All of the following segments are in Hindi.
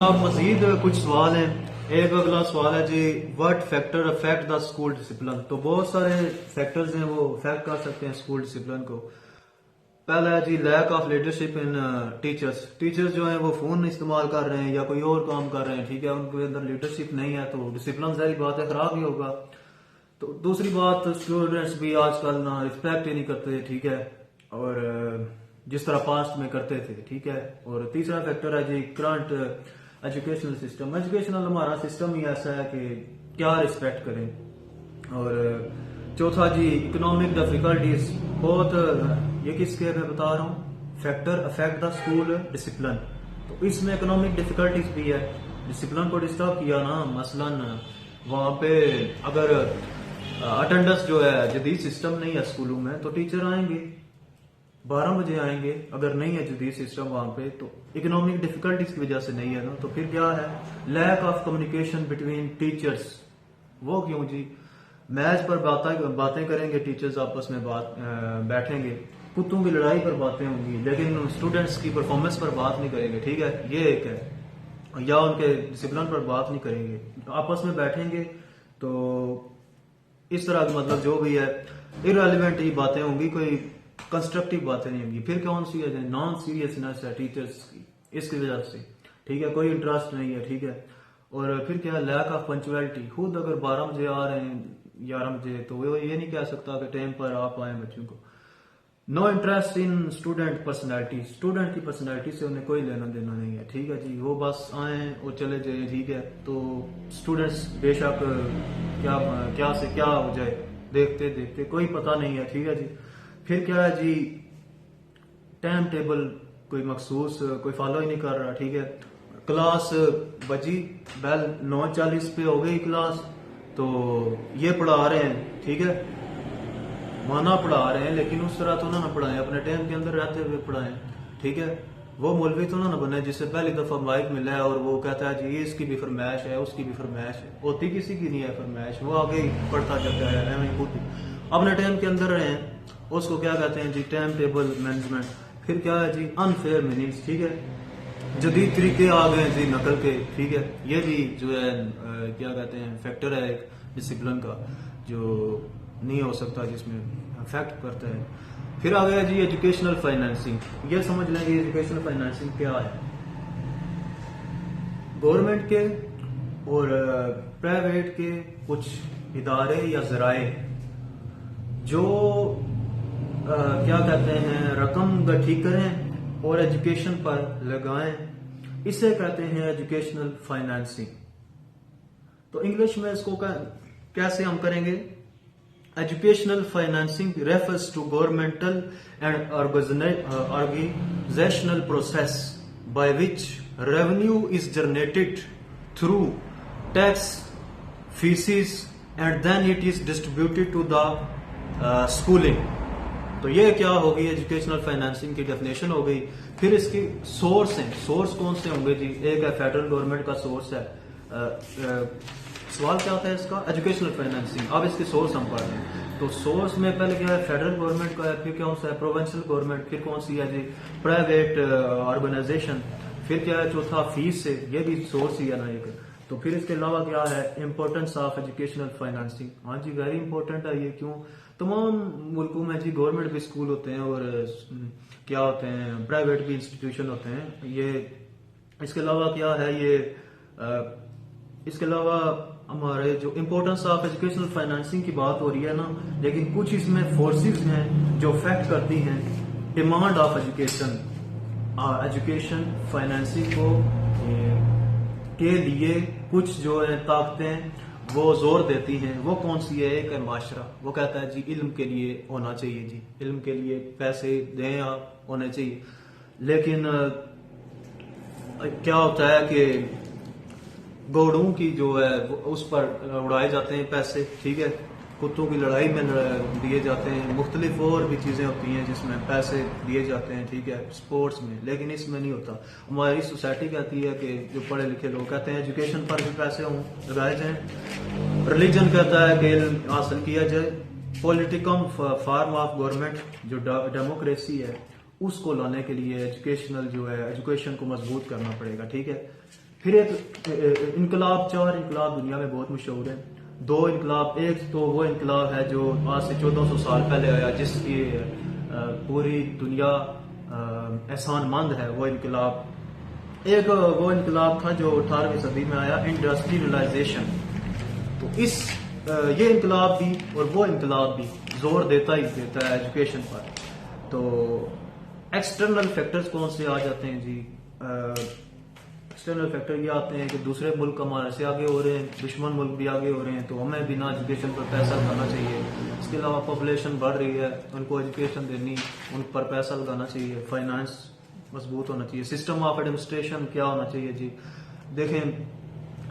अब मजीद कुछ सवाल हैं। एक अगला सवाल है जी, what factor affect the school discipline. तो बहुत सारे फैक्टर्स हैं वो अफेक्ट कर सकते हैं स्कूल डिसिप्लिन को। पहला है जी, lack of leadership in teachers. Teachers जो हैं वो फोन इस्तेमाल कर रहे हैं या कोई और काम कर रहे हैं, ठीक है, उनके अंदर लीडरशिप नहीं है तो डिसिप्लिन सारी बात है खराब ही होगा। तो दूसरी बात, स्टूडेंट्स भी आजकल ना रिस्पेक्ट ही नहीं करते, ठीक है, और जिस तरह पास्ट में करते थे, ठीक है। और तीसरा फैक्टर है जी, करंट एजुकेशनल सिस्टम। एजुकेशनल हमारा सिस्टम ही ऐसा है कि क्या रिस्पेक्ट करें। और चौथा जी, इकोनॉमिक डिफिकल्टीज। बहुत ये किसके मैं बता रहा हूँ, factor affect the school discipline. तो इसमें इकोनॉमिक डिफिकल्टीज भी है, डिसिप्लिन को डिस्टर्ब किया ना। मसलन वहां पे अगर अटेंडेंस जो है, जदीद सिस्टम नहीं है स्कूलों में, तो टीचर आएंगे 12 बजे आएंगे। अगर नहीं है जदीद सिस्टम वहां पे, तो इकोनॉमिक डिफिकल्टीज की वजह से नहीं है ना। तो फिर क्या है, lack of communication between teachers. वो क्यों जी, मैच पर बातें करेंगे टीचर्स, आपस में बैठेंगे, कुत्तों की लड़ाई पर बातें होंगी, लेकिन स्टूडेंट्स की परफॉर्मेंस पर बात नहीं करेंगे, ठीक है, ये एक है। या उनके डिसिप्लिन पर बात नहीं करेंगे, आपस में बैठेंगे तो इस तरह की मतलब जो भी है इररिलेवेंट ही बातें होंगी, कोई कंस्ट्रक्टिव बातें नहीं होंगी। फिर कौन सी है, नॉन सीरियसनेस है टीचर्स की, इसकी वजह से, ठीक है, कोई इंटरेस्ट नहीं है, ठीक है। और फिर क्या है, लैक ऑफ पंचुअलिटी। खुद अगर 12 बजे आ रहे हैं, 11 बजे, तो वो ये नहीं कह सकता कि टाइम पर आप आए बच्चों को। No interest in student personality. Student की पर्सनैलिटी से उन्हें कोई लेना देना नहीं है, ठीक है जी, वो बस आए और चले जाए, ठीक है। तो स्टूडेंट्स बेशक क्या से क्या हो जाए, देखते देखते कोई पता नहीं है, ठीक है जी। फिर क्या है जी, टाइम टेबल कोई मखसूस कोई फॉलो ही नहीं कर रहा, ठीक है। क्लास बजी, बेल 9:40 पे हो गई क्लास, तो ये पढ़ा रहे हैं, ठीक है, माना पढ़ा रहे हैं, लेकिन उस तरह तो ना पढ़ाएं, अपने टाइम के अंदर रहते हुए पढ़ाएं, ठीक है। वो मौलवी तो ना बने जिससे पहली दफा माइक मिला है और वो कहता है जी इसकी भी फरमाइश है, उसकी भी फरमाइश है। होती किसी की नहीं है फरमाइश, वो आगे ही पढ़ता जाता है, एवं खुद अपने टाइम के अंदर रहे हैं। उसको क्या कहते हैं जी, टाइम टेबल मैनेजमेंट। फिर क्या है जी, अनफेयर मीनिंग्स, ठीक है, जदीद तरीके आ गए जी नकल के, ठीक है। ये भी जो है क्या कहते हैं, फैक्टर है एक डिसिप्लिन का जो नहीं हो सकता, जिसमें अफेक्ट करता है। फिर आ गया जी एजुकेशनल फाइनेंसिंग। ये समझ लें कि एजुकेशनल फाइनेंसिंग क्या है। गवर्नमेंट के और प्राइवेट के कुछ इदारे या जराए जो क्या कहते हैं, रकम इकट्ठी करें और एजुकेशन पर लगाएं, इसे कहते हैं एजुकेशनल फाइनेंसिंग। तो इंग्लिश में इसको कैसे हम करेंगे, educational financing refers to governmental and organisational process by which revenue is generated through tax fees and then it is distributed to the schooling. तो ये क्या होगी, एजुकेशनल फाइनेंसिंग की डेफिनेशन हो गई। फिर इसके सोर्स हैं, सोर्स कौन से होंगे जी, एक है फेडरल गवर्नमेंट का सोर्स है। सवाल क्या होता है इसका, एजुकेशनल फाइनेंसिंग। अब इसके सोर्स हम पढ़ रहे हैं, तो सोर्स में पहले क्या है, फेडरल गवर्नमेंट का है, फिर कौन सा है, प्रोविंशियल गवर्नमेंट, फिर कौन सी है जी, प्राइवेट ऑर्गेनाइजेशन, फिर क्या है चौथा फीस से, ये भी सोर्स ही है ना एक। तो फिर इसके अलावा क्या है, इंपॉर्टेंस ऑफ एजुकेशनल फाइनेंसिंग। हाँ जी, वेरी इंपॉर्टेंट है ये। क्यों, तमाम मुल्कों में जी गवर्नमेंट भी स्कूल होते हैं और क्या होते हैं, प्राइवेट भी इंस्टीट्यूशन होते हैं। ये इसके अलावा क्या है, ये इसके अलावा हमारे जो इंपॉर्टेंस ऑफ एजुकेशनल फाइनेंसिंग की बात हो रही है ना, लेकिन कुछ इसमें फोर्सेस हैं जो अफेक्ट करती हैं डिमांड ऑफ एजुकेशन फाइनेंसिंग को के लिए। कुछ जो है ताकतें वो जोर देती हैं, वो कौन सी है, एक है माशरा, वो कहता है जी इल्म के लिए होना चाहिए जी, इल्म के लिए पैसे दें आप, होने चाहिए। लेकिन क्या होता है कि घोड़ों की जो है उस पर उड़ाए जाते हैं पैसे, ठीक है, कुत्तों की लड़ाई में दिए जाते हैं, मुख्तलिफ और भी चीजें होती हैं जिसमें पैसे दिए जाते हैं, ठीक है, स्पोर्ट्स में, लेकिन इसमें नहीं होता। हमारी सोसाइटी कहती है कि जो पढ़े लिखे लोग कहते हैं एजुकेशन पर भी पैसे हों, लगाए जाएं। रिलीजन कहता है कि इल्म हासिल किया जाए। पॉलिटिकम फॉर्म ऑफ गवर्नमेंट जो डेमोक्रेसी है उसको लाने के लिए एजुकेशनल जो है, एजुकेशन को मजबूत करना पड़ेगा, ठीक है। फिर एक इनकलाब, 4 इनकलाब दुनिया में बहुत मशहूर है। 2 इनकलाब, एक तो वो इनकलाब है जो आज से 1400 साल पहले आया, जिसकी पूरी दुनिया एहसानमंद है वो इनकलाब। एक वो इनकलाब था जो 18वीं सदी में आया, इंडस्ट्रियलाइजेशन। तो ये इनकलाब भी और वो इनकलाब भी जोर देता ही देता है एजुकेशन पर। तो एक्सटर्नल फैक्टर्स कौन से आ जाते हैं जी? एक्सटर्नल फैक्टर ये आते हैं कि दूसरे मुल्क हमारे से आगे हो रहे हैं, दुश्मन मुल्क भी आगे हो रहे हैं, तो हमें बिना एजुकेशन पर पैसा लगाना चाहिए। इसके अलावा पॉपुलेशन बढ़ रही है, उनको एजुकेशन देनी, उन पर पैसा लगाना चाहिए, फाइनेंस मजबूत होना चाहिए, सिस्टम ऑफ एडमिनिस्ट्रेशन क्या होना चाहिए जी। देखें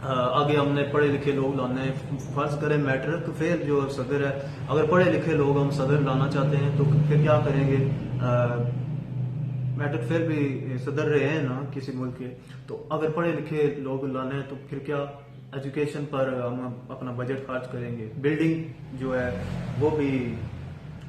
आगे हमने पढ़े लिखे लोग लाने हैं, फर्ज करें मैट्रिक फेल जो सदर है, अगर पढ़े लिखे लोग हम सदर लाना चाहते हैं तो फिर क्या करेंगे? मैट्रिक फेल भी सदर रहे हैं ना किसी मुल्क के, तो अगर पढ़े लिखे लोग लाने हैं तो फिर क्या एजुकेशन पर हम अपना बजट खर्च करेंगे। बिल्डिंग जो है वो भी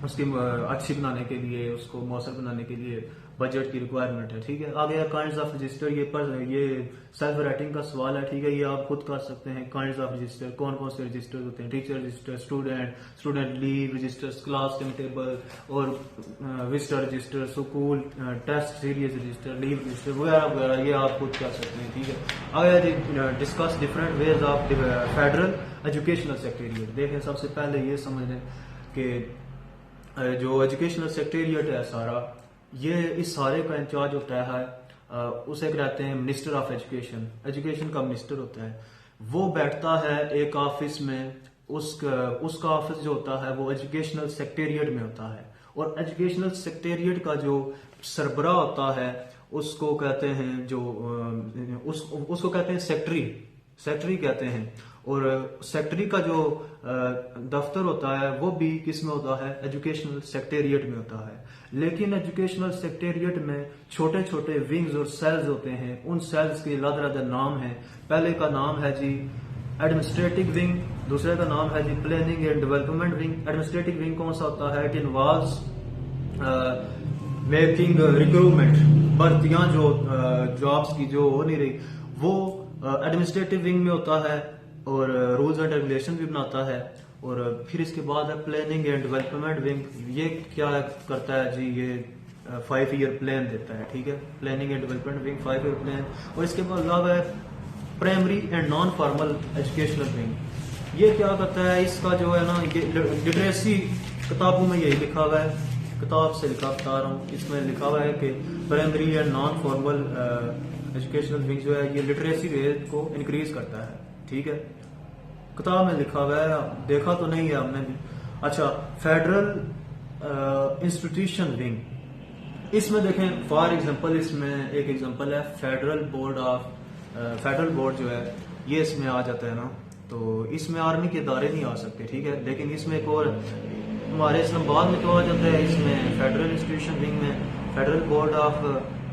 उसकी अच्छी बनाने के लिए, उसको मौसर बनाने के लिए बजट की रिक्वायरमेंट है, ठीक है। आगे काइंड्स ऑफ रजिस्टर, ये सेल्फ राइटिंग का सवाल है, ठीक है, ये आप खुद कर सकते हैं। काइंड्स ऑफ रजिस्टर, कौन कौन से रजिस्टर होते हैं? Teacher register, student leave registers, class time table और visitor register, school test series register, leave register वगैरह वगैरह, ये आप खुद कर सकते हैं, ठीक है। आगे discuss different ways of federal educational secretariat. देखें सबसे पहले ये समझ लें कि जो एजुकेशनल सेक्रेटेरिएट है सारा, ये इस सारे का इंचार्ज होता है, उसे कहते हैं मिनिस्टर ऑफ एजुकेशन। एजुकेशन का मिनिस्टर होता है, वो बैठता है एक ऑफिस में, उसका ऑफिस जो होता है वो एजुकेशनल सेक्रेटेरिएट में होता है। और एजुकेशनल सेक्रेटेरिएट का जो सरबराह होता है उसको कहते हैं उसको कहते हैं सेक्रेटरी कहते हैं। और सेक्रेटरी का जो दफ्तर होता है वो भी किस में होता है? एजुकेशनल सेक्रेटेरिएट में होता है। लेकिन एजुकेशनल सेक्रेटेरिएट में छोटे छोटे विंग्स और सेल्स होते हैं, उन सेल्स के अलग-अलग नाम हैं। पहले का नाम है जी एडमिनिस्ट्रेटिव विंग, दूसरे का नाम है जी planning and development wing. Administrative wing कौन सा होता है? इट इन्वॉल्व्स मेकिंग रिक्रूटमेंट, भर्तियां जो जॉब्स की जो हो नहीं रही वो एडमिनिस्ट्रेटिव विंग में होता है, और रूल्स एंड रेगुलेशन भी बनाता है। और फिर इसके बाद है प्लानिंग एंड डेवलपमेंट विंग। ये क्या करता है जी? ये 5 ईयर प्लान देता है, ठीक है। Planning and development wing 5 year plan. और इसके बाद अलावा है primary and non formal educational wing. ये क्या करता है? इसका जो है ना, ये लिटरेसी, किताबों में यही लिखा हुआ है, किताब से लिखा बता रहा हूँ, इसमें लिखा हुआ है कि primary and non formal educational wing जो है ये लिटरेसी रेट को इंक्रीज करता है, ठीक है। किताब में लिखा हुआ है, देखा तो नहीं है हमने भी। अच्छा, फेडरल इंस्टीट्यूशन विंग, इसमें देखें फॉर एग्जांपल, इसमें एक एग्जांपल है फेडरल बोर्ड जो है ये इसमें आ जाता है ना, तो इसमें आर्मी के इदारे नहीं आ सकते, ठीक है। लेकिन इसमें एक और हमारे इस्लामाबाद में तो आ जाता है, इसमें फेडरल इंस्टीट्यूशन विंग में federal board of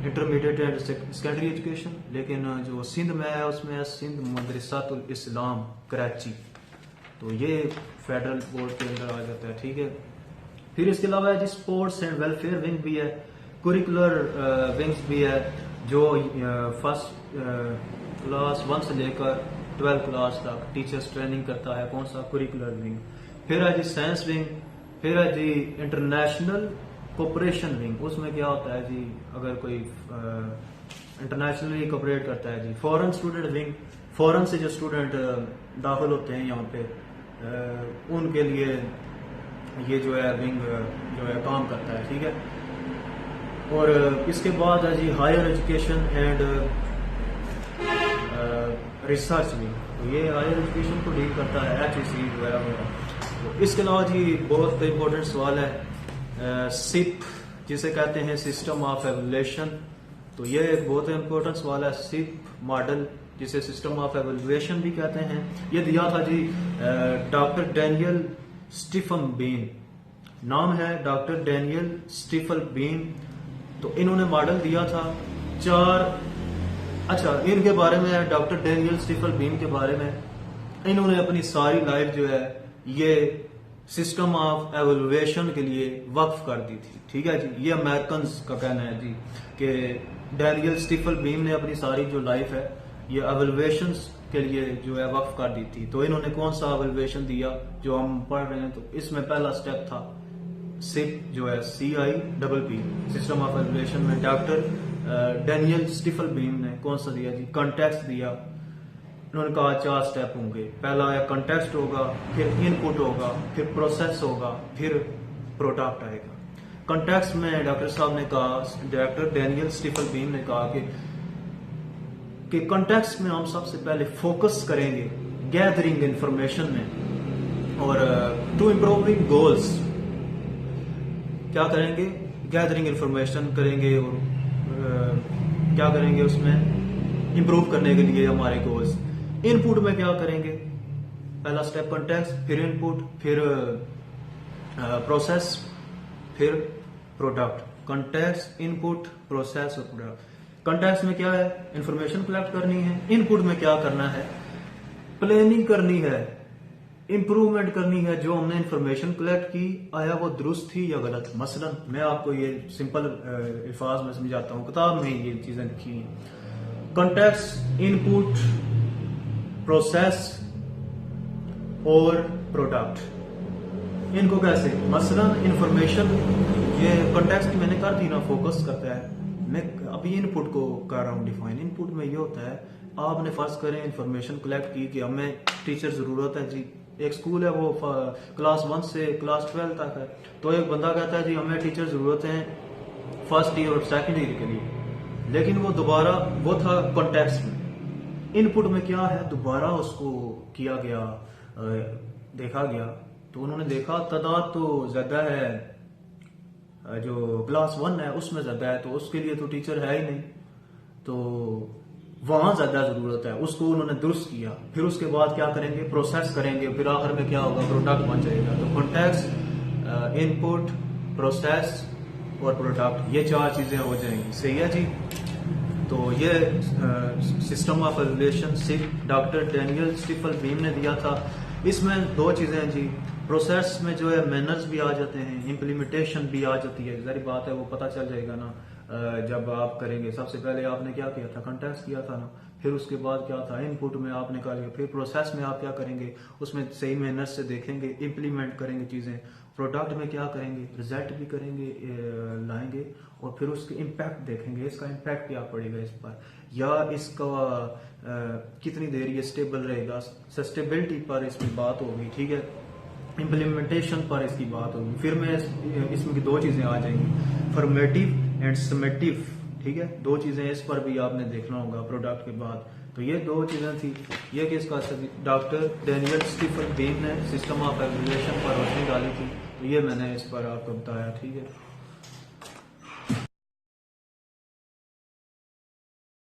intermediate and secondary education. लेकिन जो सिंध में है उसमें है सिंध मदरसातुल इस्लाम कराची, तो ये फेडरल बोर्ड के अंदर आ जाता है, ठीक है। फिर इसके अलावा है जी स्पोर्ट्स एंड वेलफेयर विंग भी है, कुरिकुलर विंग्स भी है, जो फर्स्ट क्लास 1 से लेकर 12 क्लास तक टीचर्स ट्रेनिंग करता है। कौन सा? Curricular wing. फिर है जी साइंस विंग। फिर है जी इंटरनेशनल कोऑपरेशन विंग। उसमें क्या होता है जी? अगर कोई इंटरनेशनली कोऑपरेट करता है जी। फॉरेन स्टूडेंट विंग, फॉरेन से जो स्टूडेंट दाखिल होते हैं यहाँ पे, उनके लिए ये जो है विंग जो है काम करता है, ठीक है। और इसके बाद है जी higher education and research wing, तो ये हायर एजुकेशन को डील करता है, HEC वगैरह वगैरह। तो इसके अलावा जी बहुत इंपॉर्टेंट सवाल है सिप, जिसे कहते हैं सिस्टम ऑफ एवल्यूएशन। तो ये एक बहुत इंपॉर्टेंट सवाल है, सिप मॉडल जिसे सिस्टम ऑफ एवल्यूएशन भी कहते हैं। ये दिया था जी डॉक्टर डैनियल स्टीफन बीन, नाम है डॉक्टर डैनियल स्टीफन बीन। तो इन्होंने मॉडल दिया था 4। अच्छा, इनके बारे में, डॉक्टर डैनियल स्टीफन बीन के बारे में, इन्होंने अपनी सारी लाइफ जो है ये सिस्टम ऑफ एवल्यूएशन के लिए वक्फ कर दी थी, ठीक है जी। ये अमेरिकन का कहना है जी कि डैनियल स्टीफन बीन ने अपनी सारी जो लाइफ है ये एवेल्युएशन के लिए जो है वक्फ कर दी थी। तो इन्होंने कौन सा एवेल्युएशन दिया जो हम पढ़ रहे हैं, तो इसमें पहला स्टेप था सिप जो है CIPP, सिस्टम ऑफ एवेल्युएशन में डॉक्टर डैनियल स्टीफल बीम ने कौन सा दिया जी, कॉन्टेक्स्ट दिया। उन्होंने कहा 4 स्टेप होंगे, पहला है कॉन्टेक्स्ट होगा, फिर इनपुट होगा, फिर प्रोसेस होगा, फिर प्रोडक्ट आएगा। कॉन्टेक्स्ट में डॉक्टर साहब ने कहा, डॉक्टर डैनियल स्टीफल बीम ने कहा कि कॉन्टेक्स्ट में हम सबसे पहले फोकस करेंगे गैदरिंग इंफॉर्मेशन में, और टू इम्प्रूविंग गोल्स क्या करेंगे, गैदरिंग इंफॉर्मेशन करेंगे और क्या करेंगे उसमें इंप्रूव करने के लिए हमारे गोल्स। इनपुट में क्या करेंगे, पहला स्टेप कॉन्टेक्स्ट, फिर इनपुट, फिर प्रोसेस, फिर प्रोडक्ट। कॉन्टेक्स्ट, इनपुट, प्रोसेस और प्रोडक्ट। कॉन्टेक्स्ट में क्या है, इंफॉर्मेशन कलेक्ट करनी है। इनपुट में क्या करना है, प्लानिंग करनी है, इंप्रूवमेंट करनी है। जो हमने इंफॉर्मेशन कलेक्ट की, आया वो दुरुस्त थी या गलत। मसलन मैं आपको ये सिंपल अल्फाज में समझाता हूँ, किताब में ये चीजें लिखी हैं। कॉन्टेक्स्ट, इनपुट, प्रोसेस और प्रोडक्ट, इनको कैसे, मसलन इंफॉर्मेशन, ये कॉन्टेक्स्ट की मैंने कर दी ना, फोकस करता है। मैं अभी इनपुट को कर रहा हूँ डिफाइन। इनपुट में ये होता है, आपने फर्ज करें इंफॉर्मेशन कलेक्ट की कि हमें टीचर जरूरत है जी। एक स्कूल है वो क्लास 1 से क्लास 12 तक है, तो एक बंदा कहता है जी हमें टीचर जरूरत है फर्स्ट ईयर और सेकंड ईयर के लिए, लेकिन वो दोबारा, वो था कॉन्टेक्स्ट में। इनपुट में क्या है, दोबारा उसको किया गया, देखा गया, तो उन्होंने देखा तादाद तो ज्यादा है, जो क्लास 1 है उसमें ज्यादा है, तो उसके लिए तो टीचर है ही नहीं, तो वहां ज्यादा जरूरत है, उसको उन्होंने दुरुस्त किया। फिर उसके बाद क्या करेंगे, प्रोसेस करेंगे, फिर आखिर में क्या होगा, प्रोडक्ट बन जाएगा। तो कॉन्टेक्स्ट, इनपुट, प्रोसेस और प्रोडक्ट, ये 4 चीजें हो जाएंगी। सही है जी। तो ये सिस्टम ऑफ एवेल्युएशन सिर्फ डॉक्टर डैनियल स्टीफल बीम ने दिया था। इसमें 2 चीजें हैं जी, प्रोसेस में जो है मैनर्स भी आ जाते हैं, इम्प्लीमेंटेशन भी आ जाती है। जारी बात है, वो पता चल जाएगा ना जब आप करेंगे। सबसे पहले आपने क्या किया था, कॉन्टेक्स्ट किया था ना, फिर उसके बाद क्या था, इनपुट में आपने कर लिया, फिर प्रोसेस में आप क्या करेंगे, उसमें सही मेहनत से देखेंगे, इम्प्लीमेंट करेंगे चीजें। प्रोडक्ट में क्या करेंगे, रिजल्ट भी करेंगे, लाएंगे, और फिर उसके इम्पैक्ट देखेंगे, इसका इम्पैक्ट क्या पड़ेगा इस पर, या इसका कितनी देर ये स्टेबल रहेगा। सस्टेबिलिटी पर इसमें बात होगी, ठीक है। इम्प्लीमेंटेशन पर इसकी बात होगी। फिर मैं इसमें की 2 चीजें आ जाएंगी, फॉर्मेटिव एंड समेटिव, ठीक है। 2 चीजें इस पर भी आपने देखना होगा प्रोडक्ट के बाद। तो ये 2 चीजें थी। ये किसका, डॉक्टर डैनियल स्टीफल बीम ने सिस्टम ऑफ एवेल्युएशन पर रोशनी डाली थी। तो ये मैंने इस पर आपको बताया, ठीक है।